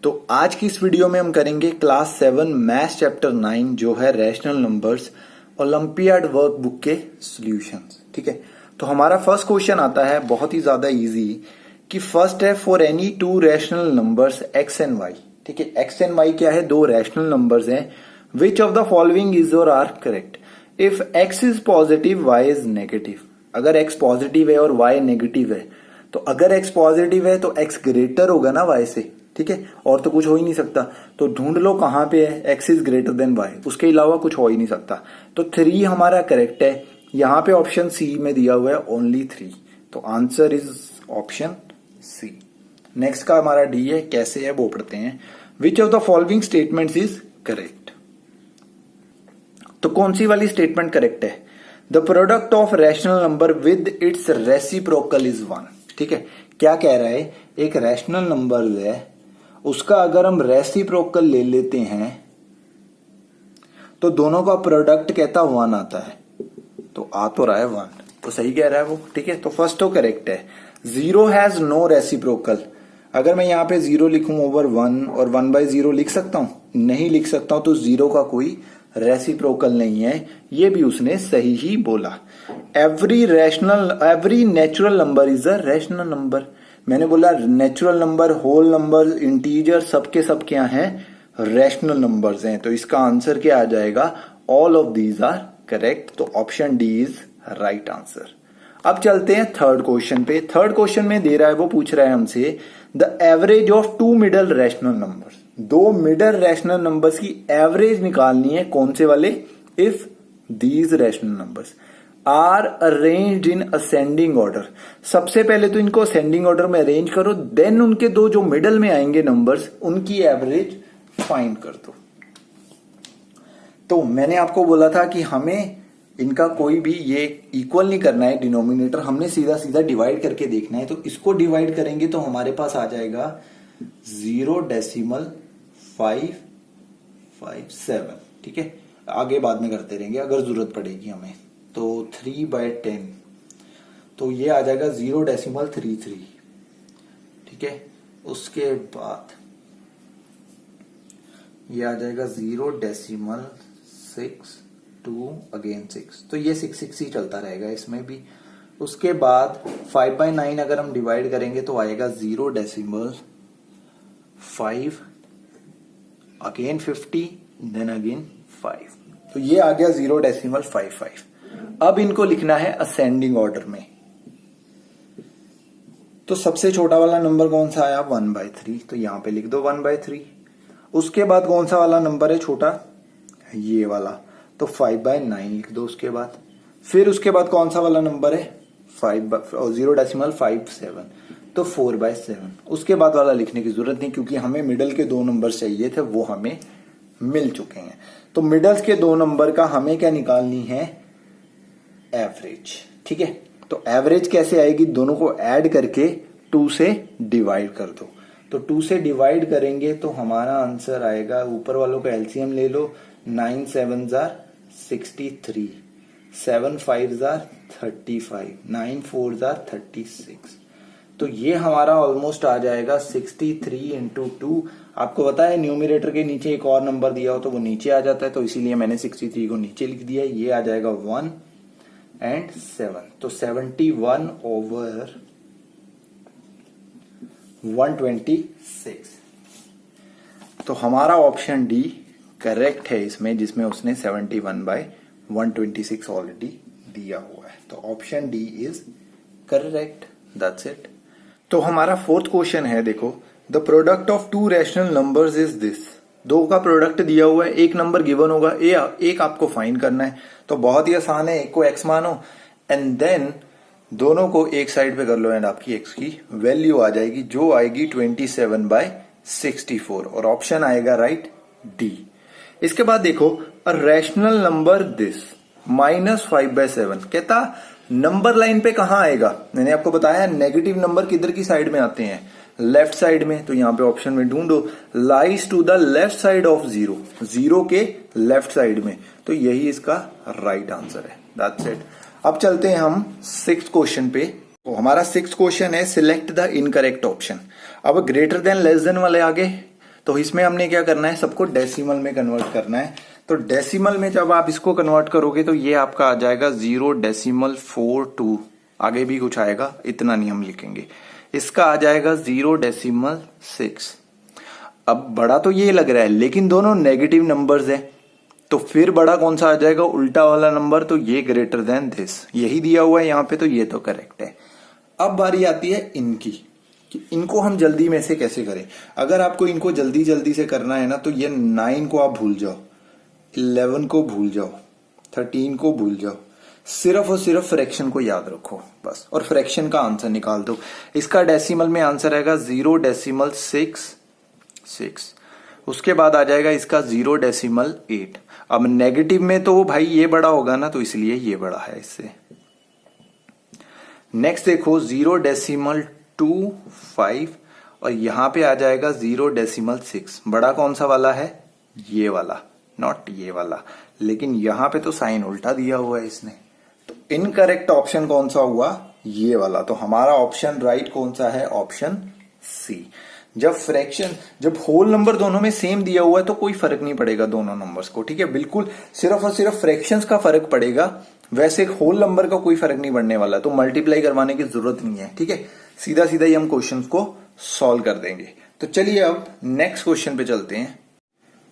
तो आज की इस वीडियो में हम करेंगे क्लास 7 मैथ्स चैप्टर 9 जो है रैशनल नंबर्स ओलंपियाड वर्कबुक के सॉल्यूशंस। ठीक है, तो हमारा फर्स्ट क्वेश्चन आता है बहुत ही ज्यादा इजी कि फर्स्ट है for any two rational numbers X and Y. ठीक है, एक्स एंड वाई क्या है, दो रैशनल नंबर्स हैं। Which of the following is और are correct if X is positive Y is negative. अगर एक्स पॉजिटिव है और वाई नेगेटिव है तो अगर एक्स पॉजिटिव है तो एक्स ग्रेटर होगा ना वाई से। ठीक है, और तो कुछ हो ही नहीं सकता। तो ढूंढ लो कहां पे है X is greater than Y, उसके अलावा कुछ हो ही नहीं सकता। तो 3 हमारा करेक्ट है। यहां पे ऑप्शन सी में दिया हुआ है ओनली 3, तो answer is option C. Next का हमारा डी है, कैसे है वो पढ़ते हैं। Which of the following statements is correct. तो कौन सी वाली स्टेटमेंट करेक्ट है, the product of rational number with its reciprocal is 1। ठीक है, क्या कह रहा है, एक रैशनल नंबर है उसका अगर हम रेसिप्रोकल ले लेते हैं तो दोनों का प्रोडक्ट कहता 1 आता है। तो आ तो रहा है 1, तो सही कह रहा है वो। ठीक है, तो फर्स्ट तो करेक्ट है। 0 हैज नो रेसिप्रोकल। अगर मैं यहां पे 0 लिखूं ओवर 1 और 1/0 लिख सकता हूं, नहीं लिख सकता हूं, तो 0 का कोई रेसिप्रोकल नहीं है। ये भी उसने सही ही बोला। Every natural number is a rational number. मैंने बोला natural number, whole number, integer सबके सब क्या हैं, रैशनल नंबर्स हैं। तो इसका आंसर क्या आ जाएगा, all of these are correct. तो option D is right answer. अब चलते हैं थर्ड क्वेश्चन पे। थर्ड क्वेश्चन में दे रहा है, वो पूछ रहा है हमसे the average of 2 middle rational numbers. 2 middle rational numbers की एवरेज निकालनी है। कौन से वाले, if these rational numbers are arranged in ascending order. सबसे पहले तो इनको असेंडिंग ऑर्डर में अरेंज करो, देन उनके दो जो मिडल में आएंगे नंबर्स उनकी एवरेज फाइंड कर दो। तो मैंने आपको बोला था कि हमें इनका कोई भी ये इक्वल नहीं करना है डिनोमिनेटर, हमने सीधा सीधा डिवाइड करके देखना है। तो इसको डिवाइड करेंगे तो हमारे पास आ जाएगा 0.557। ठीक है, आगे बाद में करते रहेंगे अगर जरूरत पड़ेगी हमें। तो 3/10, तो ये आ जाएगा 0.33। ठीक है, उसके बाद ये आ जाएगा 0.62 अगेन 6, तो ये 6 ही चलता रहेगा इसमें भी। उसके बाद 5/9 अगर हम डिवाइड करेंगे तो आएगा 0.5 अगेन 50 देन अगेन 5, तो ये आ गया 0.55। अब इनको लिखना है असेंडिंग ऑर्डर में। तो सबसे छोटा वाला नंबर कौन सा आया, 1/3, तो यहां पे लिख दो 1/3। उसके बाद कौन सा वाला नंबर है छोटा, ये वाला, तो 5/9 लिख दो उसके बाद। फिर उसके बाद कौन सा वाला नंबर है 0.57, तो 4/7। उसके बाद वाला लिखने की जरूरत नहीं क्योंकि हमें मिडल के 2 नंबर चाहिए थे, वो हमें मिल चुके हैं। तो मिडल्स के 2 नंबर का हमें क्या निकालनी है, एवरेज। ठीक है, तो एवरेज कैसे आएगी, दोनों को ऐड करके 2 से डिवाइड कर दो। तो 2 से डिवाइड करेंगे तो हमारा आंसर आएगा, ऊपर वालों का एलसीएम ले लो, 9 7s are 63, 7 5s are 35, 9 4s are 36। तो ये हमारा ऑलमोस्ट आ जाएगा 63 इंटू 2। आपको पता है न्यूमरेटर के नीचे एक और नंबर दिया हो तो वो नीचे आ जाता है, तो इसीलिए मैंने 63 को नीचे लिख दिया। ये आ जाएगा 1 and 7, तो 71 over 126। तो हमारा ऑप्शन डी करेक्ट है इसमें, जिसमें उसने 71/126 ऑलरेडी दिया हुआ है। तो option D is correct, that's it. तो हमारा फोर्थ क्वेश्चन है, देखो the product of 2 rational numbers is this. 2 का प्रोडक्ट दिया हुआ है, एक नंबर गिवन होगा, एक आपको फाइंड करना है। तो बहुत ही आसान है, एक को x मानो एंड देन दोनों को एक साइड पे कर लो एंड आपकी x की वैल्यू आ जाएगी जो आएगी 27/64 और ऑप्शन आएगा राइट डी। इसके बाद देखो अ रैशनल नंबर दिस -5/7 कहता नंबर लाइन पे कहां आएगा, मैंने आपको बताया नेगेटिव नंबर किधर की साइड में आते हैं, लेफ्ट साइड में। तो यहां पे ऑप्शन में ढूंढो, lies to the left side of 0, 0 के लेफ्ट साइड में। तो यही इसका राइट आंसर है, दैट्स इट। अब चलते हैं हम 6th क्वेश्चन पे। तो हमारा 6th क्वेश्चन है सिलेक्ट द इनकरेक्ट ऑप्शन। अब ग्रेटर देन लेस देन वाले आगे तो इसमें हमने क्या करना है, सबको डेसिमल में कन्वर्ट करना है। तो डेसिमल में जब आप इसको कन्वर्ट करोगे तो ये आपका आ जाएगा 0.42, आगे भी कुछ आएगा, इतना नहीं हम लिखेंगे। इसका आ जाएगा 0.6। अब बड़ा तो ये लग रहा है लेकिन दोनों नेगेटिव नंबर्स हैं, तो फिर बड़ा कौन सा आ जाएगा, उल्टा वाला नंबर, तो ये ग्रेटर देन दिस, यही दिया हुआ है यहाँ पे, तो ये तो करेक्ट है। अब बारी आती है इनकी, कि इनको हम जल्दी में से कैसे करें। अगर आपको इनको जल्दी जल्दी से करना है ना, तो ये 9 को आप भूल जाओ, 11 को भूल जाओ, 13 को भूल जाओ, सिर्फ और सिर्फ फ्रैक्शन को याद रखो बस, और फ्रैक्शन का आंसर निकाल दो। इसका डेसिमल में आंसर आएगा 0.66। उसके बाद आ जाएगा इसका 0.8। अब नेगेटिव में तो भाई ये बड़ा होगा ना, तो इसलिए ये बड़ा है इससे। नेक्स्ट देखो 0.25 और यहां पे आ जाएगा 0.6। बड़ा कौन सा वाला है, ये वाला, नॉट ये वाला, लेकिन यहां पे तो साइन उल्टा दिया हुआ है इसने। तो इनकरेक्ट ऑप्शन कौन सा हुआ, ये वाला। तो हमारा ऑप्शन राइट कौन सा है, ऑप्शन सी। जब होल नंबर दोनों में सेम दिया हुआ है तो कोई फर्क नहीं पड़ेगा दोनों नंबर्स को, ठीक है, बिल्कुल सिर्फ और सिर्फ फ्रैक्शंस का फर्क पड़ेगा, वैसे होल नंबर का कोई फर्क नहीं पड़ने वाला, तो मल्टीप्लाई करवाने की जरूरत नहीं है, ठीक है, सीधा सीधा ही हम क्वेश्चन को सॉल्व कर देंगे। तो चलिए अब नेक्स्ट क्वेश्चन पे चलते हैं।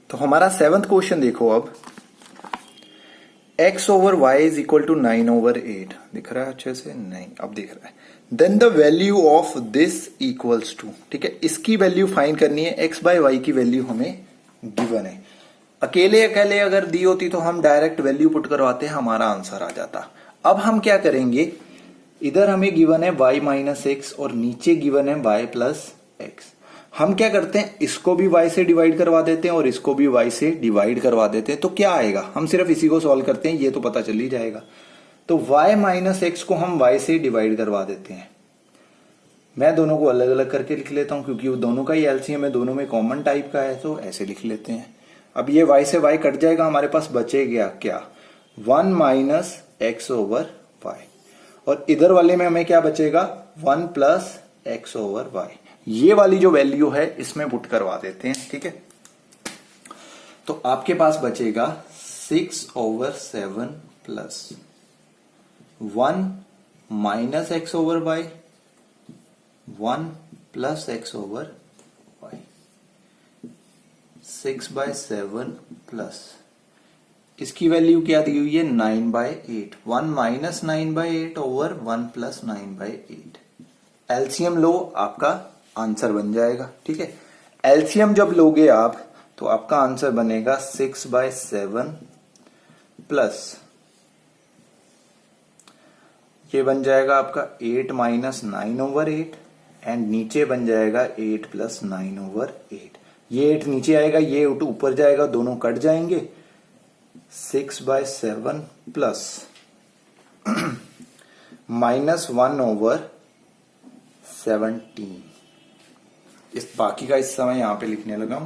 तो हमारा 7th क्वेश्चन देखो, अब x/y इज इक्वल टू 9/8, दिख रहा है अच्छे से, नहीं अब दिख रहा है। Then the value of this equals to, ठीक है, इसकी वैल्यू फाइंड करनी है, x/y की वैल्यू हमें गिवन है। अकेले अकेले अगर दी होती तो हम डायरेक्ट वैल्यू पुट करवाते, हमारा आंसर आ जाता। अब हम क्या करेंगे, इधर हमें गिवन है y - x और नीचे गिवन है y + x। हम क्या करते हैं, इसको भी y से डिवाइड करवा देते हैं और इसको भी y से डिवाइड करवा देते हैं। तो क्या आएगा, हम सिर्फ इसी को सॉल्व करते हैं, ये तो पता चल ही जाएगा। तो y - x को हम y से डिवाइड करवा देते हैं। मैं दोनों को अलग अलग करके लिख लेता हूं क्योंकि वो दोनों का ही एलसीएम है, दोनों में कॉमन टाइप का है, तो ऐसे लिख लेते हैं। अब ये y से y कट जाएगा, हमारे पास बचेगा क्या, 1 - x/y, और इधर वाले में हमें क्या बचेगा, 1 + x/y। ये वाली जो वैल्यू है इसमें पुट करवा देते हैं, ठीक है। तो आपके पास बचेगा 6/7 + 1 - x/y, 1 + x/y, 6/7 प्लस इसकी वैल्यू क्या दी हुई है, 9/8, 1 - 9/8 ओवर 1 + 9/8। एलसीएम लो, आपका आंसर बन जाएगा, ठीक है। एलसीएम जब लोगे आप तो आपका आंसर बनेगा 6/7 प्लस ये बन जाएगा आपका 8 - 9/8 एंड नीचे बन जाएगा 8 + 9/8। ये 8 नीचे आएगा, ये 8 ऊपर जाएगा, दोनों कट जाएंगे। 6/7 प्लस -1/17। इस बाकी का इस समय यहां पे लिखने लगा हूं,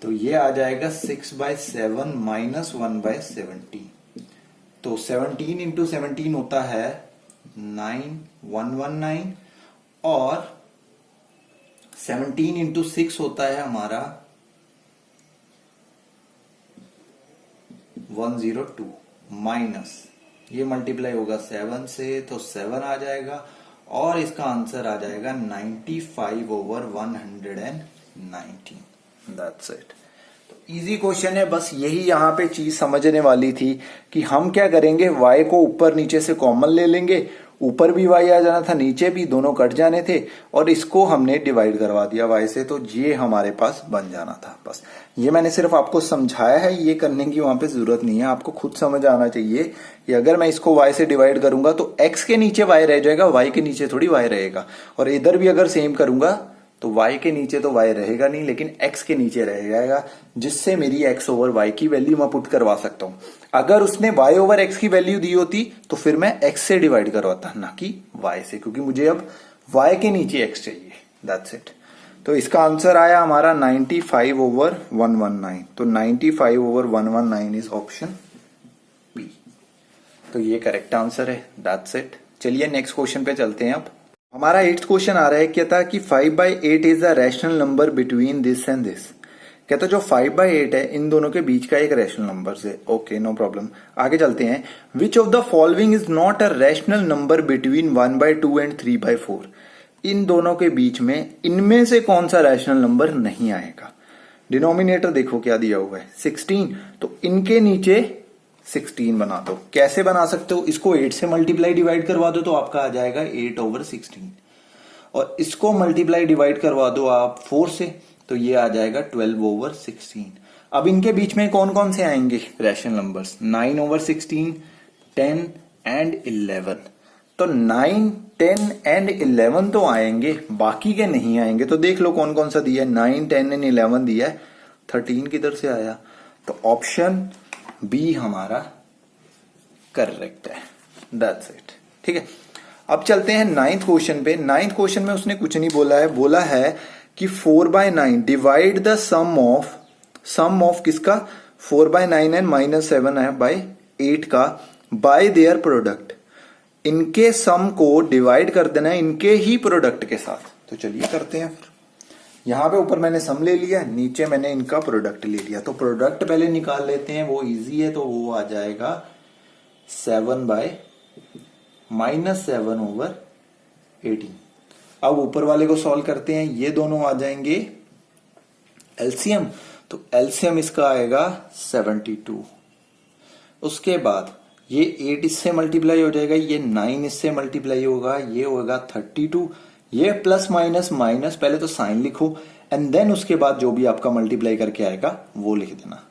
तो ये आ जाएगा 6/7 - 1/17। तो 17 × 17 होता है 9119 और 17 × 6 होता है हमारा 102 माइनस ये मल्टीप्लाई होगा 7 से, तो 7 आ जाएगा और इसका आंसर आ जाएगा 95/119। That's it. तो इजी क्वेश्चन है, बस यही यहाँ पे चीज समझने वाली थी कि हम क्या करेंगे, y को ऊपर नीचे से कॉमन ले लेंगे, ऊपर भी y आ जाना था, नीचे भी, दोनों कट जाने थे, और इसको हमने डिवाइड करवा दिया y से, तो ये हमारे पास बन जाना था। बस ये मैंने सिर्फ आपको समझाया है, ये करने की वहां पे जरूरत नहीं है, आपको खुद समझ आना चाहिए कि अगर मैं इसको y से डिवाइड करूंगा तो x के नीचे y रह जाएगा, y के नीचे थोड़ी y रहेगा, और इधर भी अगर सेम करूंगा तो y के नीचे तो y रहेगा नहीं, लेकिन x के नीचे रह जाएगा, जिससे मेरी x/y की वैल्यू मैं पुट करवा सकता हूं। अगर उसने y/x की वैल्यू दी होती तो फिर मैं x से डिवाइड करवाता, ना कि y से, क्योंकि मुझे अब y के नीचे x चाहिए। That's it. तो इसका आंसर आया हमारा 95/119। तो 95/119 इज ऑप्शन बी। तो ये करेक्ट आंसर है। That's it. चलिए नेक्स्ट क्वेश्चन पे चलते हैं अब। हमारा 8th क्वेश्चन आ रहा है, कहता है कि 5/8 is a rational number between this and this. कहता है जो 5/8 है इन दोनों के बीच का एक रैशनल नंबर है। ओके, नो प्रॉब्लम, आगे चलते हैं। Which of the following is not a rational number between 1/2 and 3/4। इन दोनों के बीच में इनमें से कौन सा रैशनल नंबर नहीं आएगा। डिनोमिनेटर देखो क्या दिया हुआ है 16, तो इनके नीचे 16 बना दो। कैसे बना सकते हो, इसको 8 से मल्टीप्लाई डिवाइड करवा दो तो आपका आ जाएगा 8/16, और इसको मल्टीप्लाई डिवाइड करवा दो आप 4 से तो ये आ जाएगा 12/16। अब इनके बीच में कौन कौन से आएंगे रैशनल नंबर्स, 9/16, 10 एंड 11। तो 9, 10 एंड 11 तो आएंगे, बाकी के नहीं आएंगे। तो देख लो कौन कौन सा दिया है, 9, 10 एंड 11 दिया है, 13 किधर से आया। तो ऑप्शन बी हमारा करेक्ट है, दैट्स इट। ठीक है, अब चलते हैं 9th क्वेश्चन पे। 9th क्वेश्चन में उसने कुछ नहीं बोला है, बोला है कि 4/9 डिवाइड द सम ऑफ किसका, 4/9 एंड -7 है बाय 8 का, बाय देयर प्रोडक्ट। इनके सम को डिवाइड कर देना है इनके ही प्रोडक्ट के साथ। तो चलिए करते हैं फिर। यहां पे ऊपर मैंने सम ले लिया, नीचे मैंने इनका प्रोडक्ट ले लिया। तो प्रोडक्ट पहले निकाल लेते हैं, वो इजी है। तो वो आ जाएगा 7/-7/18। अब ऊपर वाले को सॉल्व करते हैं, ये दोनों आ जाएंगे एलसीएम। तो एलसीएम इसका आएगा 72। उसके बाद ये 8 इससे मल्टीप्लाई हो जाएगा, ये 9 इससे मल्टीप्लाई होगा, ये होगा 32। ये प्लस माइनस माइनस, पहले तो साइन लिखो एंड देन उसके बाद जो भी आपका मल्टीप्लाई करके आएगा वो लिख देना।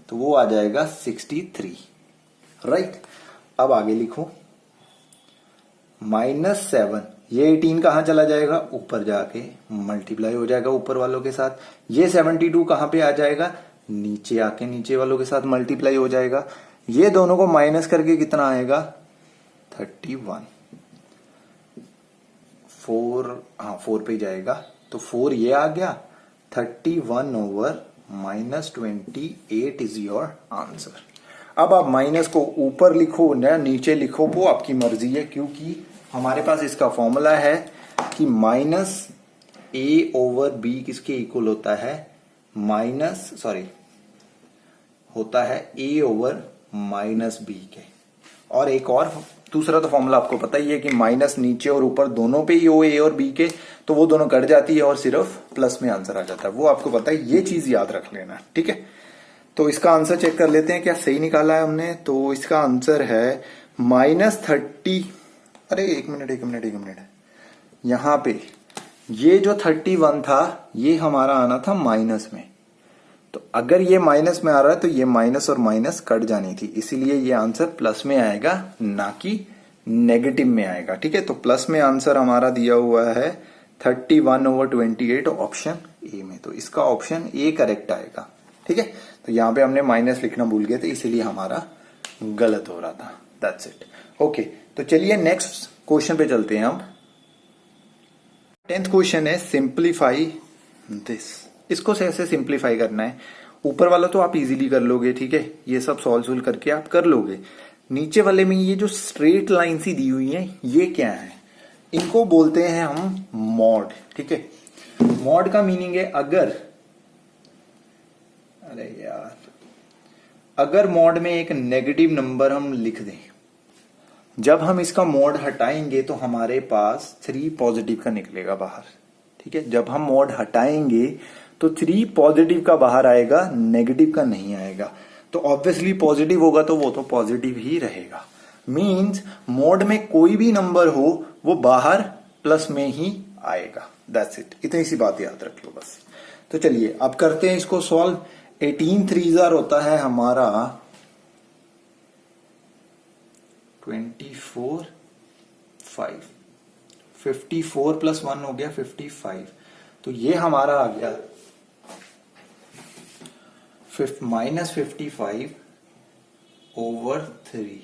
तो वो आ जाएगा 63, राइट। अब आगे लिखो -7, ये 18 कहां चला जाएगा, ऊपर जाके मल्टीप्लाई हो जाएगा ऊपर वालों के साथ। ये 72 कहां पे आ जाएगा, नीचे आके नीचे वालों के साथ मल्टीप्लाई हो जाएगा। ये दोनों को माइनस करके कितना आएगा 31, 4 पे जाएगा। तो 4 ये आ गया, 31/-28 इज योर आंसर। अब आप माइनस को ऊपर लिखो या नीचे लिखो, वो आपकी मर्जी है, क्योंकि हमारे पास इसका फॉर्मूला है कि -a/b किसके इक्वल होता है, होता है a/-b के। और एक और दूसरा तो फॉर्मूला आपको पता ही है कि माइनस नीचे और ऊपर दोनों पे ही हो a और b के, तो वो दोनों कट जाती है और सिर्फ प्लस में आंसर आ जाता है। वो आपको पता है, ये चीज याद रख लेना, ठीक है। तो इसका आंसर चेक कर लेते हैं क्या सही निकाला है हमने। तो इसका आंसर है -30। अरे एक मिनट, यहां पे ये जो 31 था ये हमारा आना था माइनस में। तो अगर ये माइनस में आ रहा है तो ये माइनस और माइनस कट जानी थी, इसीलिए ये आंसर प्लस में आएगा ना कि नेगेटिव में आएगा। ठीक है, तो प्लस में आंसर हमारा दिया हुआ है 31/28 ऑप्शन ए में। तो इसका ऑप्शन ए करेक्ट आएगा। ठीक है, तो यहां पे हमने माइनस लिखना भूल गए थे, इसीलिए हमारा गलत हो रहा था। That's it. ओके, तो चलिए नेक्स्ट क्वेश्चन पे चलते हैं। अब 10th क्वेश्चन है सिंप्लीफाई दिस। इसको ऐसे सिंप्लीफाई करना है। ऊपर वाला तो आप इजीली कर लोगे, ठीक है, ये सब सॉल्व करके आप कर लोगे। नीचे वाले में ये जो स्ट्रेट लाइन सी दी हुई है ये क्या है, इनको बोलते हैं हम मॉड। ठीक है, मॉड का मीनिंग है अगर मॉड में एक नेगेटिव नंबर हम लिख दें, जब हम इसका मॉड हटाएंगे तो हमारे पास 3 पॉजिटिव का निकलेगा बाहर। ठीक है, जब हम मॉड हटाएंगे तो 3 पॉजिटिव का बाहर आएगा, नेगेटिव का नहीं आएगा। तो ऑब्वियसली पॉजिटिव होगा तो वो तो पॉजिटिव ही रहेगा। मींस मॉड में कोई भी नंबर हो वो बाहर प्लस में ही आएगा। दैट्स इट, इतनी सी बात याद रख लो बस। तो चलिए अब करते हैं इसको सॉल्व। 18 3 होता है हमारा 24 5, 54 + 1 हो गया 55। तो ये हमारा आ गया -55/3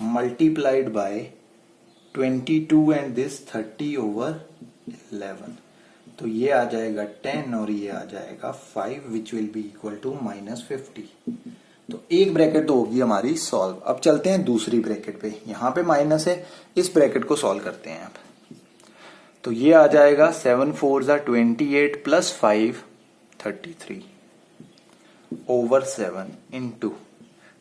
मल्टीप्लाइड बाय 22 एंड दिस 30/11। तो ये आ जाएगा 10 और ये आ जाएगा 5 which will be equal to -50। तो एक ब्रैकेट तो होगी हमारी सॉल्व। अब चलते हैं दूसरी ब्रैकेट पे। यहां पे माइनस है, इस ब्रैकेट को सॉल्व करते हैं। अब तो ये आ जाएगा 7 4 28 प्लस 5 33 ओवर 7 इंटू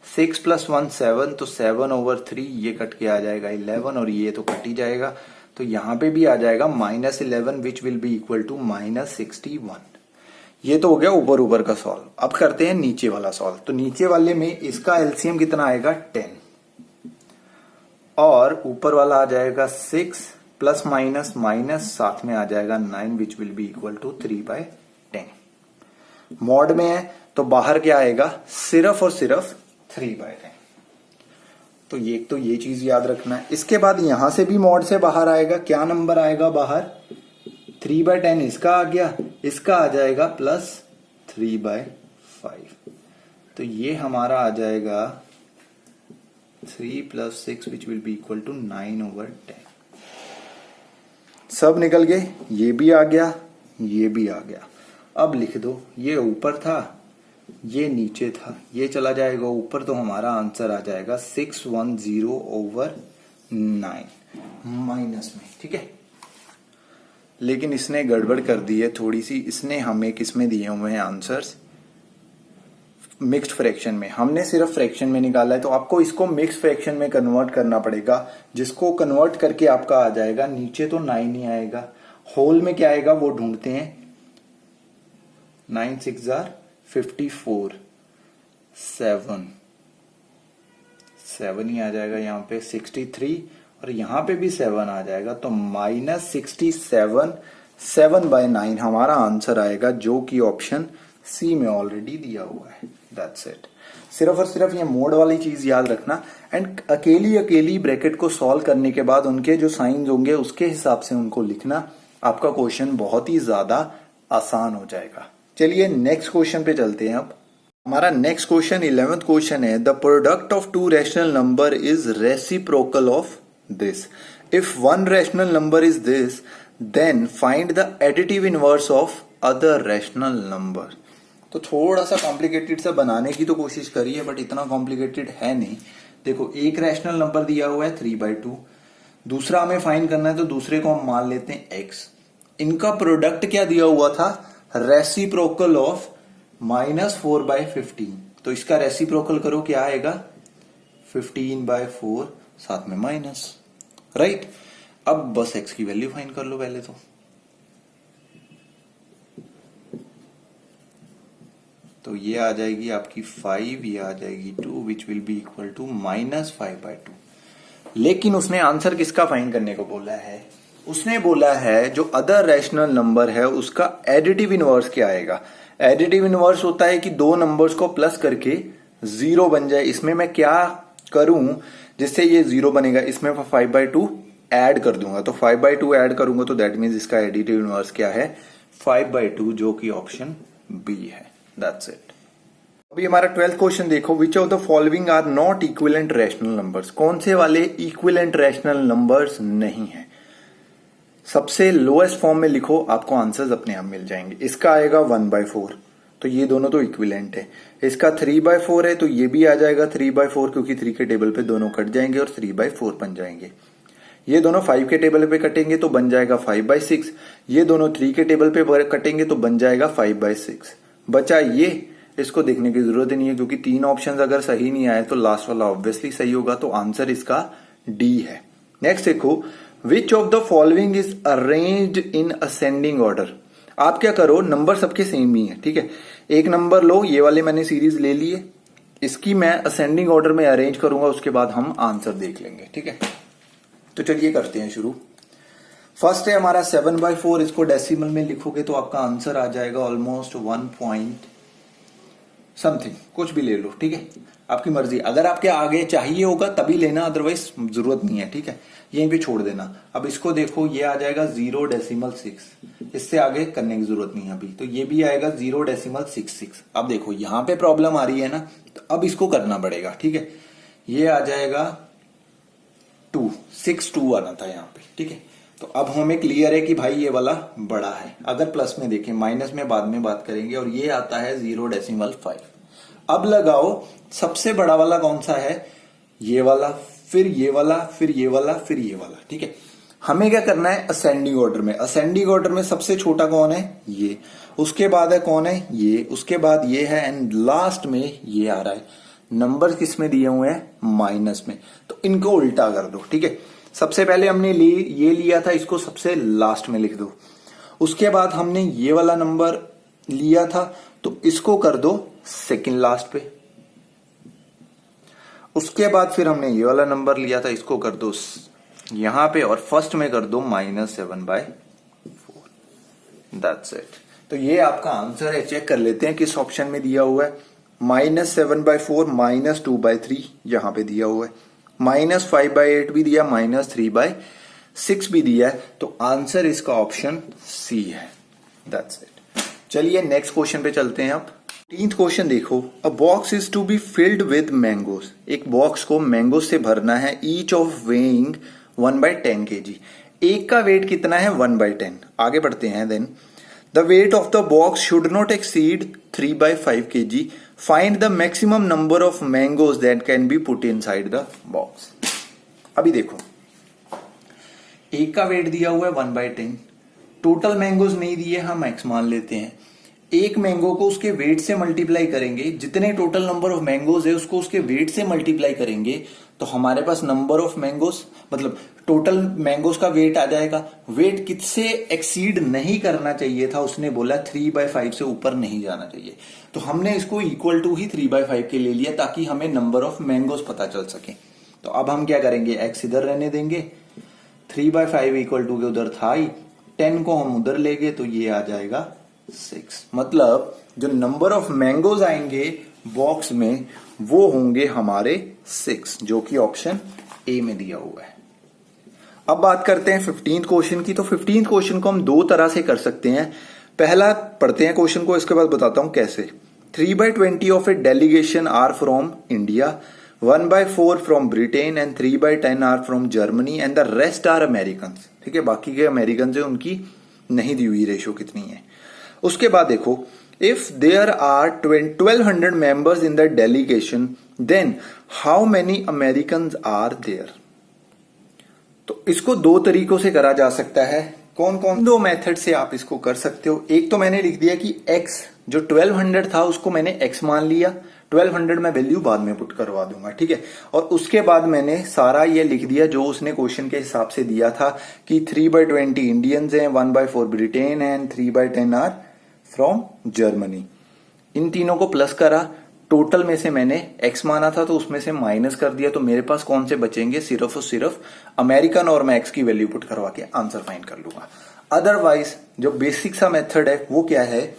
6 प्लस 1 7, तो 7 ओवर 3, ये कट के आ जाएगा 11 और ये तो कट ही जाएगा, तो यहां पे भी आ जाएगा -11 which will be equal to -61। ये तो हो गया ऊपर ऊपर का सॉल्व। अब करते हैं नीचे वाला सॉल्व। तो नीचे वाले में इसका एलसीएम कितना आएगा 10 और ऊपर वाला आ जाएगा 6 प्लस माइनस माइनस साथ में आ जाएगा 9 which will be equal to 3/10। Mod में है तो बाहर क्या आएगा, सिर्फ और सिर्फ 3/10। तो ये चीज याद रखना है। इसके बाद यहां से भी मॉड से बाहर आएगा, क्या नंबर आएगा बाहर, 3/10 इसका आ गया, इसका आ जाएगा प्लस 3/5। तो ये हमारा आ जाएगा 3 + 6 which will be equal to 9/10। सब निकल गए, ये भी आ गया, ये भी आ गया। अब लिख दो, ये ऊपर था, ये नीचे था, ये चला जाएगा ऊपर, तो हमारा आंसर आ जाएगा 610/9 माइनस में। ठीक है, लेकिन इसने गड़बड़ कर दी है थोड़ी सी। इसने हमें किसमें दिए हुए हैं आंसर्स, मिक्स्ड फ्रैक्शन में। हमने सिर्फ फ्रैक्शन में निकाला है, तो आपको इसको मिक्स्ड फ्रैक्शन में कन्वर्ट करना पड़ेगा, जिसको कन्वर्ट करके आपका आ जाएगा, नीचे तो 9 ही आएगा, होल में क्या आएगा वो ढूंढते हैं। 9 6 54, 7 ही आ जाएगा यहाँ पे, 63 और यहाँ पे भी 7 आ जाएगा, तो -67 7/9 हमारा आंसर आएगा, जो कि ऑप्शन सी में ऑलरेडी दिया हुआ है। That's it. सिर्फ और सिर्फ ये मोड वाली चीज याद रखना। एंड अकेली ब्रैकेट को सॉल्व करने के बाद उनके जो साइंस होंगे उसके हिसाब से उनको लिखना, आपका क्वेश्चन बहुत ही ज्यादा आसान हो जाएगा। चलिए नेक्स्ट क्वेश्चन पे चलते हैं। अब हमारा नेक्स्ट क्वेश्चन 11th क्वेश्चन है, the product of 2 rational number is reciprocal of this. If 1 rational number is this, then find the additive inverse of other rational number. तो थोड़ा सा कॉम्प्लिकेटेड सा बनाने की तो कोशिश करिए, बट इतना कॉम्प्लिकेटेड है नहीं। देखो, एक रैशनल नंबर दिया हुआ है 3/2, दूसरा हमें फाइंड करना है, तो दूसरे को हम मान लेते हैं x। इनका प्रोडक्ट क्या दिया हुआ था, रेसिप्रोकल ऑफ -4/15। तो इसका रेसिप्रोकल करो, क्या आएगा 15/4 साथ में माइनस, राइट। अब बस x की वैल्यू फाइंड कर लो पहले तो ये आ जाएगी आपकी 5, ये आ जाएगी 2 which will be equal to -5/2। लेकिन उसने आंसर किसका फाइंड करने को बोला है, उसने बोला है जो अदर रैशनल नंबर है उसका एडिटिव इनवर्स क्या आएगा। एडिटिव इनवर्स होता है कि दो नंबर्स को प्लस करके 0 बन जाए। इसमें मैं क्या करूं जिससे ये 0 बनेगा, इसमें 5/2 ऐड कर दूंगा, तो 5/2 ऐड करूंगा, तो दैट मीन्स इसका एडिटिव इनवर्स क्या है 5/2, जो कि ऑप्शन बी है। That's it. अभी हमारा 12th क्वेश्चन देखो, which of the following are not equivalent rational numbers. कौन से वाले इक्विवेलेंट रैशनल नंबर्स नहीं है। सबसे लोएस्ट फॉर्म में लिखो, आपको आंसर्स अपने आप मिल जाएंगे। इसका आएगा 1/4, तो ये दोनों तो इक्विवेलेंट है। इसका 3/4 है, तो ये भी आ जाएगा 3/4, क्योंकि 3 के टेबल पे दोनों कट जाएंगे और 3/4 बन जाएंगे। ये दोनों 5 के टेबल पे कटेंगे तो बन जाएगा 5/6। ये दोनों 3 के टेबल पे कटेंगे तो बन जाएगा 5/6। बचा ये, इसको देखने की जरूरत ही नहीं है, क्योंकि 3 ऑप्शन अगर सही नहीं आए तो लास्ट वाला ऑब्वियसली सही होगा, तो आंसर इसका डी है। नेक्स्ट देखो, which of the following is arranged in ascending order. आप क्या करो, नंबर सबके सेम ही है, ठीक है। एक नंबर लो, ये वाले मैंने सीरीज ले लिए, इसकी मैं असेंडिंग ऑर्डर में अरेंज करूंगा, उसके बाद हम आंसर देख लेंगे, ठीक है। तो चलिए करते हैं शुरू। फर्स्ट है हमारा 7/4, इसको डेसिमल में लिखोगे तो आपका आंसर आ जाएगा ऑलमोस्ट 1 पॉइंट समथिंग, कुछ भी ले लो, ठीक है, आपकी मर्जी। अगर आपके आगे चाहिए होगा तभी लेना, अदरवाइज जरूरत नहीं है, ठीक है, यहीं पे छोड़ देना। अब इसको देखो, ये आ जाएगा 0.6, इससे आगे करने की जरूरत नहीं है अभी। तो ये भी आएगा 0.66। अब देखो यहां पे प्रॉब्लम आ रही है ना, तो अब इसको करना पड़ेगा, ठीक है। ये आ जाएगा 2 आना था यहाँ पे, ठीक है। तो अब हमें क्लियर है कि भाई ये वाला बड़ा है। अगर प्लस में देखें, माइनस में बाद में बात करेंगे, और ये आता है 0.5। अब लगाओ सबसे बड़ा वाला कौन सा है, ये वाला, फिर ये वाला, फिर ये वाला, फिर ये वाला, ठीक है। हमें क्या करना है, असेंडिंग ऑर्डर में। असेंडिंग ऑर्डर में सबसे छोटा कौन है, ये, उसके बाद है कौन है, ये, उसके बाद ये है, एंड लास्ट में ये आ रहा है। नंबर किस में दिए हुए हैं, माइनस में, तो इनको उल्टा कर दो। ठीक है, सबसे पहले हमने ये लिया था, इसको सबसे लास्ट में लिख दो। उसके बाद हमने ये वाला नंबर लिया था, तो इसको कर दो सेकंड लास्ट पे। उसके बाद फिर हमने ये वाला नंबर लिया था, इसको कर दो यहां पे, और फर्स्ट में कर दो -7/4। That's it. तो ये आपका आंसर है। चेक कर लेते हैं किस ऑप्शन में दिया हुआ है। -7/4, -2/3 यहां पे दिया हुआ है, -5/8 भी दिया, -3/6 भी दिया है। तो आंसर इसका ऑप्शन सी है। That's it. चलिए नेक्स्ट क्वेश्चन पे चलते हैं। अब 13th क्वेश्चन देखो, a box is to be filled with mangoes. एक बॉक्स को मैंगो से भरना है, ईच ऑफ वेइंग 1/10 kg। एक का वेट कितना है, 1/10। आगे बढ़ते हैं। Then the weight of the box should not exceed 3/5 kg। Find the maximum number of mangoes that can be put inside the box. अभी देखो, एक का वेट दिया हुआ है 1/10, टोटल मैंगोज नहीं दिए, हम एक्स मान लेते हैं। एक मैंगो को उसके वेट से मल्टीप्लाई करेंगे, जितने टोटल नंबर ऑफ मैंगोज है उसको उसके वेट से मल्टीप्लाई करेंगे, तो हमारे पास नंबर ऑफ मैंगोज मतलब टोटल मैंगोज का वेट आ जाएगा। वेट किससे एक्सीड नहीं करना चाहिए था, उसने बोला 3/5 से ऊपर नहीं जाना चाहिए, तो हमने इसको इक्वल टू ही 3/5 के ले लिया ताकि हमें नंबर ऑफ मैंगोज पता चल सके। तो अब हम क्या करेंगे, एक्स इधर रहने देंगे, 3/5 इक्वल टू के उधर था ही, 10 को हम उधर लेंगे तो ये आ जाएगा 6। मतलब जो नंबर ऑफ मैंगोज आएंगे बॉक्स में वो होंगे हमारे 6, जो कि ऑप्शन ए में दिया हुआ है। अब बात करते हैं 15th क्वेश्चन की। तो 15th क्वेश्चन को हम दो तरह से कर सकते हैं। पहला पढ़ते हैं क्वेश्चन को, इसके बाद बताता हूं कैसे। 3/20 of a delegation are from India, 1/4 from Britain and 3/10 are from Germany and the rest are American. ठीक है, बाकी के अमेरिकन है, उनकी नहीं दी हुई रेशो कितनी है। उसके बाद देखो, if there are 1200 members in the delegation then how many American are there. तो इसको दो तरीकों से करा जा सकता है। कौन कौन दो मेथड से आप इसको कर सकते हो। एक तो मैंने लिख दिया कि x जो 1200 था उसको मैंने x मान लिया, 1200 में वैल्यू बाद में पुट करवा दूंगा। ठीक है, और उसके बाद मैंने सारा ये लिख दिया जो उसने क्वेश्चन के हिसाब से दिया था कि 3/20 इंडियंस हैं, 1/4 ब्रिटेन है एंड 3/10 आर फ्रॉम जर्मनी। इन तीनों को प्लस करा, टोटल में से मैंने x माना था तो उसमें से माइनस कर दिया, तो मेरे पास कौन से बचेंगे, सिर्फ और सिर्फ अमेरिकन, और मैं x की वैल्यू पुट करवा के आंसर फाइंड कर लूंगा। अदरवाइज जो बेसिक सा मेथड है वो क्या है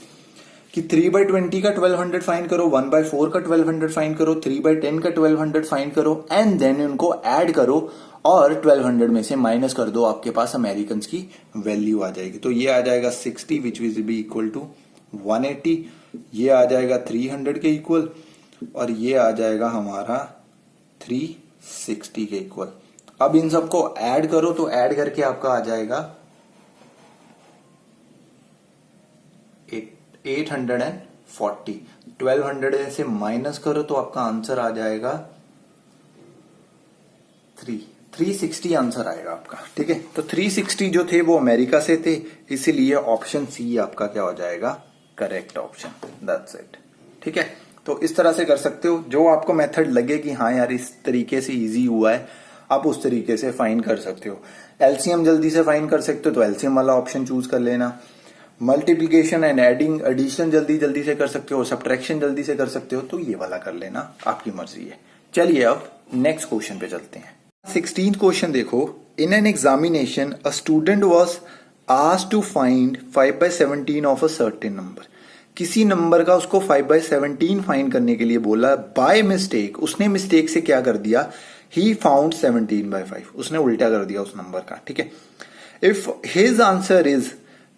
कि 3/20 का 1200 फाइंड करो, 1/4 का 1200 फाइंड करो, 3/10 का 1200 फाइंड करो एंड देन उनको ऐड करो और 1200 में से माइनस कर दो, आपके पास अमेरिकन की वैल्यू आ जाएगी। तो ये आ जाएगा 60 which will be equal to 180, ये आ जाएगा 300 के इक्वल, और ये आ जाएगा हमारा 360 के इक्वल। अब इन सबको ऐड करो, तो ऐड करके आपका आ जाएगा 840। 1200 से माइनस करो तो आपका आंसर आ जाएगा 360 आंसर आएगा आपका। ठीक है, तो 360 जो थे वो अमेरिका से थे, इसीलिए ऑप्शन सी आपका क्या हो जाएगा, करेक्ट ऑप्शन। That's it. ठीक है, तो इस तरह से कर सकते हो। जो आपको मेथड लगे कि हाँ यार इस तरीके से इजी हुआ है, आप उस तरीके से फाइंड कर सकते हो। एलसीएम जल्दी से फाइंड कर सकते हो तो एलसीएम वाला ऑप्शन चूज कर लेना। मल्टीप्लीकेशन एंड एडिंग एडिशन जल्दी से कर सकते हो, सब्ट्रैक्शन जल्दी से कर सकते हो तो ये वाला कर लेना, आपकी मर्जी है। चलिए अब नेक्स्ट क्वेश्चन पे चलते हैं। 16th क्वेश्चन देखो, in an examination a student was asked to find 5/17 of a certain number. किसी नंबर का उसको 5/17 फाइंड करने के लिए बोला, बाय मिस्टेक उसने मिस्टेक से क्या कर दिया, ही फाउंड 17/5, उसने उल्टा कर दिया उस नंबर का। ठीक है, if his answer is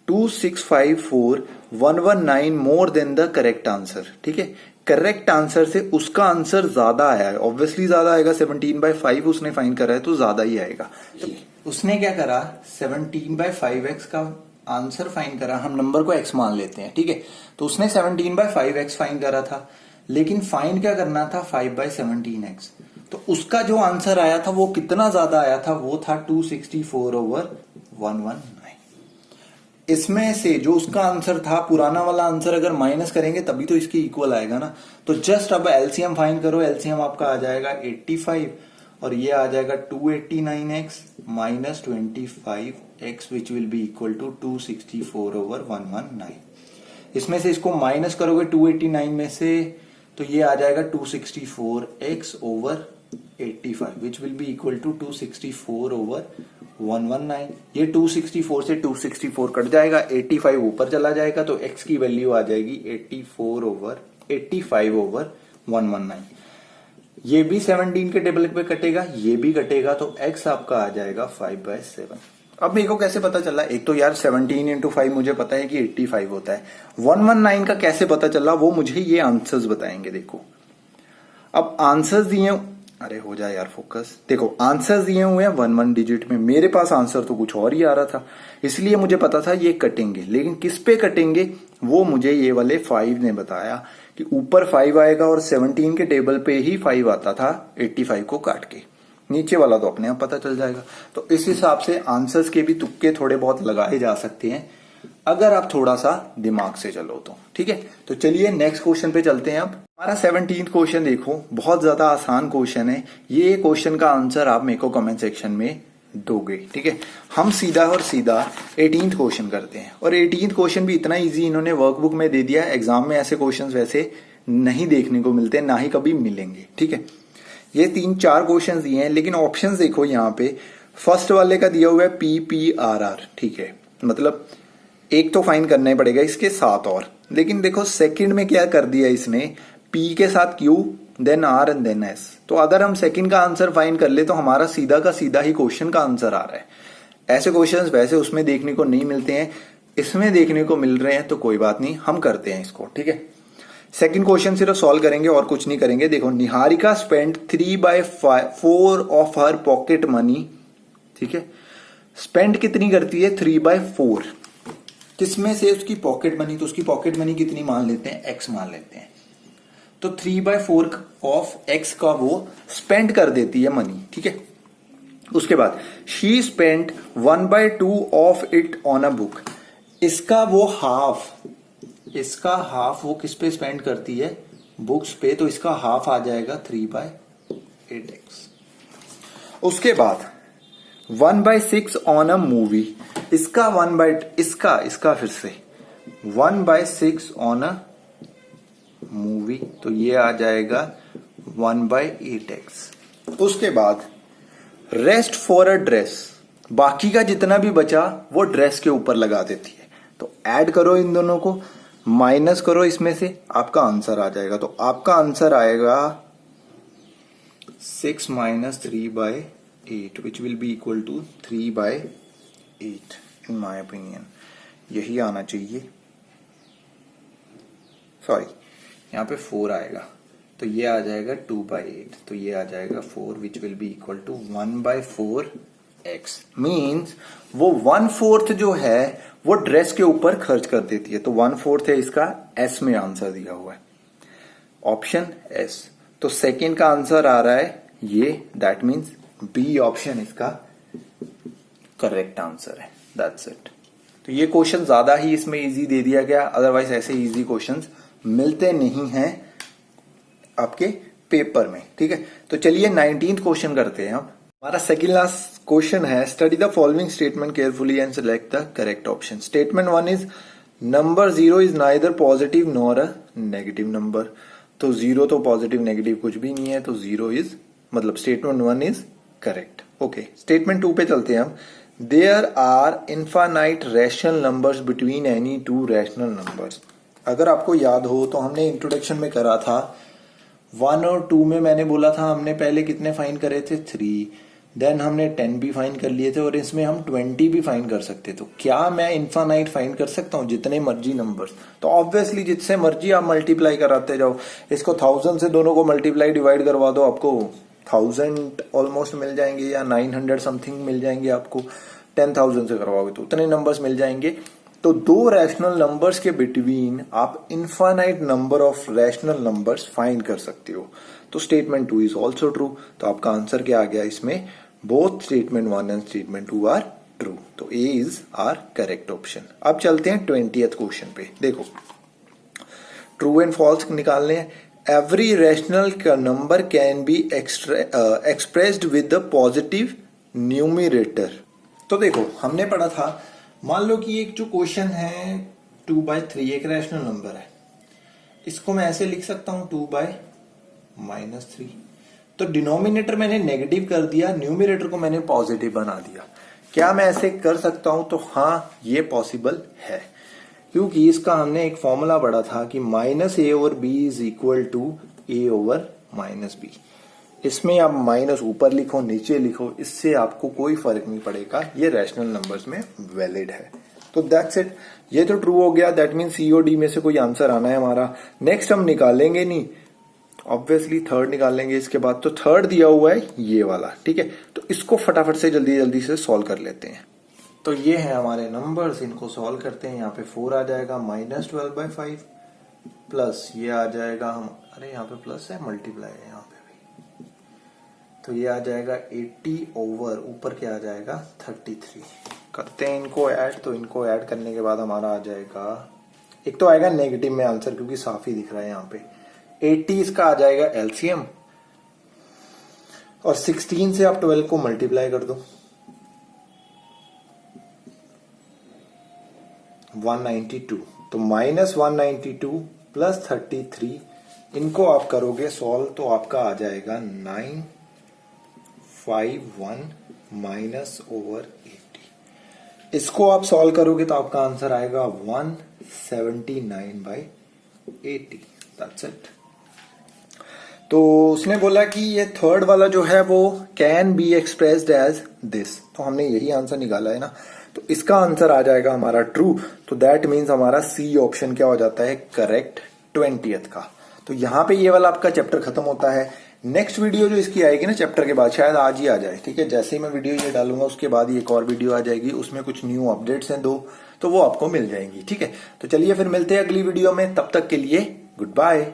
2654119 more than the correct answer. ठीक है, करेक्ट आंसर से उसका आंसर ज्यादा आया है, ऑब्वियसली ज्यादा आएगा, 17/5 उसने फाइंड करा है तो ज्यादा ही आएगा। तो उसने क्या करा, 17/5x का आंसर फाइंड करा, हम नंबर को x मान लेते हैं। ठीक है, तो उसने 17/5x फाइंड करा था, लेकिन फाइंड क्या करना था, 5/17x। तो उसका जो आंसर आया था वो कितना ज्यादा आया था, वो था 264/119। इसमें से जो उसका आंसर था, पुराना वाला आंसर अगर माइनस करेंगे तभी तो इसके इक्वल आएगा ना। तो जस्ट अब एलसीएम फाइंड करो, एलसीएम आपका आ जाएगा 85 और ये आ जाएगा 289x minus 25x which will be equal to 264/119। इसमें से इसको माइनस करोगे 289 में से तो ये आ जाएगा 264x/85 which will be equal to 264/119। ये 264 से 264 कट जाएगा, 85 ऊपर चला जाएगा तो x की वैल्यू आ जाएगी 85/119। ये भी 17 के टेबल पे कटेगा, ये भी कटेगा, तो x आपका आ जाएगा 5/7। अब मेरे को कैसे पता चला, एक तो यार 17 इंटू 5 मुझे पता है कि 85 होता है, 119 का कैसे पता चला वो मुझे ये आंसर्स बताएंगे। देखो अब आंसर्स दिए, अरे हो जाए यार फोकस, देखो आंसर्स दिए हुए हैं 1 डिजिट में, मेरे पास आंसर तो कुछ और ही आ रहा था, इसलिए मुझे पता था ये कटेंगे, लेकिन किस पे कटेंगे वो मुझे ये वाले 5 ने बताया कि ऊपर 5 आएगा और 17 के टेबल पे ही 5 आता था 85 को काट के, नीचे वाला तो अपने आप पता चल जाएगा। तो इस हिसाब से आंसर्स के भी तुक्के थोड़े बहुत लगाए जा सकते हैं अगर आप थोड़ा सा दिमाग से चलो तो, ठीक है। तो चलिए नेक्स्ट क्वेश्चन पे चलते हैं। अब हमारा 17th क्वेश्चन देखो, बहुत ज्यादा आसान क्वेश्चन है ये, क्वेश्चन का आंसर आप मेरे को कमेंट सेक्शन में दोगे, ठीक है। हम सीधा और सीधा 18th क्वेश्चन करते हैं, और 18th क्वेश्चन भी इतना इजी इन्होंने वर्कबुक में दे दिया है। एग्जाम में ऐसे क्वेश्चन वैसे नहीं देखने को मिलते, ना ही कभी मिलेंगे, ठीक है। ये 3-4 क्वेश्चन दिए हैं, लेकिन ऑप्शंस देखो यहाँ पे, फर्स्ट वाले का दिया हुआ है PPRR, ठीक है, मतलब एक तो फाइन करना ही पड़ेगा, इसके साथ और, लेकिन देखो सेकंड में क्या कर दिया इसने, P के साथ Q then R and then S। तो अगर हम सेकंड का आंसर फाइन कर ले तो हमारा सीधा का सीधा ही क्वेश्चन का आंसर आ रहा है। ऐसे क्वेश्चंस वैसे उसमें देखने को नहीं मिलते हैं, इसमें देखने को मिल रहे हैं, तो कोई बात नहीं, हम करते हैं इसको, ठीक है। सेकंड क्वेश्चन सिर्फ सॉल्व करेंगे और कुछ नहीं करेंगे। देखो, Niharika spend 3/4 of her pocket money, ठीक है, स्पेंड कितनी करती है 3/4, किसमें से उसकी पॉकेट मनी, तो उसकी पॉकेट मनी कितनी मान लेते हैं, x मान लेते हैं, तो 3/4 ऑफ x का वो स्पेंड कर देती है मनी, ठीक है। उसके बाद she spend 1/2 of it on a book, इसका वो हाफ वो किस पे स्पेंड करती है, बुक्स पे, तो इसका हाफ आ जाएगा 3/8x। उसके बाद 1/6 ऑन अ मूवी, इसका इसका फिर से 1/6 ऑन अ मूवी, तो ये आ जाएगा 1/8x। उसके बाद रेस्ट फॉर अ ड्रेस, बाकी का जितना भी बचा वो ड्रेस के ऊपर लगा देती है। तो ऐड करो इन दोनों को, माइनस करो इसमें से, आपका आंसर आ जाएगा। तो आपका आंसर आएगा 6 - 3/8 which will be equal to 3/8 in my opinion, यही आना चाहिए। सॉरी, यहाँ पे 4 आएगा, तो ये आ जाएगा 2/8, तो ये आ जाएगा 4 which will be equal to 1/4x। Means वो 1/4 जो है वो ड्रेस के ऊपर खर्च कर देती है, तो 1/4 है इसका, S में आंसर दिया हुआ है, ऑप्शन S। तो सेकंड का आंसर आ रहा है ये, दैट मीन्स बी ऑप्शन इसका करेक्ट आंसर है, दैट्स इट। तो ये क्वेश्चन ज्यादा ही इसमें इजी दे दिया गया, अदरवाइज ऐसे इजी क्वेश्चंस मिलते नहीं हैं आपके पेपर में, ठीक है। तो चलिए 19th क्वेश्चन करते हैं। अब हमारा सेकंड लास्ट क्वेश्चन है, study the following statement carefully and select the correct option. Statement 1 is number 0 is neither positive nor a negative number, तो 0 तो पॉजिटिव नेगेटिव कुछ भी नहीं है, तो 0 इज, मतलब statement 1 is correct. Okay, statement 2 पे चलते हैं हम। There are infinite rational numbers between any two rational numbers. अगर आपको याद हो तो हमने इंट्रोडक्शन में करा था 1 और 2 में, मैंने बोला था हमने पहले कितने फाइन करे थे 3, देन हमने 10 भी फाइन कर लिए थे, और इसमें हम 20 भी फाइन कर सकते। तो क्या मैं इनफाइनाइट फाइन कर सकता हूँ जितने मर्जी नंबर्स? तो ऑब्वियसली जितने मर्जी आप मल्टीप्लाई कराते जाओ, इसको 1000 से दोनों को मल्टीप्लाई डिवाइड करवा दो, आपको 1000 ऑलमोस्ट मिल जाएंगे, या 900 समथिंग मिल जाएंगे आपको। 10,000 से करवाओगे तो उतने नंबर्स मिल जाएंगे। तो दो रैशनल नंबर्स के बिटवीन आप infinite number of rational numbers find कर सकते हो। तो स्टेटमेंट 2 इज ऑल्सो ट्रू। तो आपका आंसर क्या आ गया इसमें? Both statement 1 and statement 2 are true. तो A is our correct option. अब चलते हैं 20th क्वेश्चन पे। देखो, ट्रू एंड फॉल्स निकालने हैं। Every rational number can be expressed with the positive numerator. तो देखो, हमने पढ़ा था, मान लो कि एक जो क्वेश्चन है 2/3 एक रैशनल नंबर है, इसको मैं ऐसे लिख सकता हूं 2/-3। तो डिनोमिनेटर मैंने नेगेटिव कर दिया, न्यूमरेटर को मैंने पॉजिटिव बना दिया। क्या मैं ऐसे कर सकता हूं? तो हाँ, ये पॉसिबल है, क्योंकि इसका हमने एक फॉर्मूला पढ़ा था कि -a/b is equal to a/-b। इसमें आप माइनस ऊपर लिखो नीचे लिखो, इससे आपको कोई फर्क नहीं पड़ेगा, ये रैशनल नंबर्स में वैलिड है। तो दैट्स इट, ये तो ट्रू हो गया। दैट मीन सी और डी में से कोई आंसर आना है हमारा। नेक्स्ट हम निकालेंगे नहीं, ऑब्वियसली थर्ड निकालेंगे इसके बाद। तो थर्ड दिया हुआ है ये वाला, ठीक है। तो इसको फटाफट से जल्दी जल्दी से सॉल्व कर लेते हैं। तो ये है हमारे नंबर्स, इनको सॉल्व करते हैं। यहाँ पे 4 आ जाएगा -12/5 प्लस ये आ जाएगा अरे यहाँ पे प्लस है, मल्टीप्लाई है यहाँ पे भी। तो ये आ जाएगा 80 ओवर ऊपर क्या आ जाएगा 33। करते हैं इनको ऐड। तो इनको ऐड करने के बाद हमारा आ जाएगा, एक तो आएगा नेगेटिव में आंसर क्योंकि साफ ही दिख रहा है यहाँ पे। 80 इसका आ जाएगा एलसीएम, और 16 से आप 12 को मल्टीप्लाई कर दो, 192। तो -192 प्लस 33, इनको आप करोगे सॉल्व तो आपका आ जाएगा 951 -/80। इसको आप सॉल्व करोगे तो आपका आंसर आएगा 179/80। That's it. तो उसने बोला कि ये थर्ड वाला जो है वो can be expressed as this. तो हमने यही आंसर निकाला है ना, तो इसका आंसर आ जाएगा हमारा ट्रू। तो दैट मीन्स हमारा सी ऑप्शन क्या हो जाता है करेक्ट 20th का। तो यहां पे ये वाला आपका चैप्टर खत्म होता है। नेक्स्ट वीडियो जो इसकी आएगी ना चैप्टर के बाद, शायद आज ही आ जाए, ठीक है। जैसे ही मैं वीडियो ये डालूंगा उसके बाद एक और वीडियो आ जाएगी, उसमें कुछ न्यू अपडेट्स हैं 2, तो वो आपको मिल जाएंगी, ठीक है। तो चलिए फिर मिलते हैं अगली वीडियो में, तब तक के लिए गुड बाय।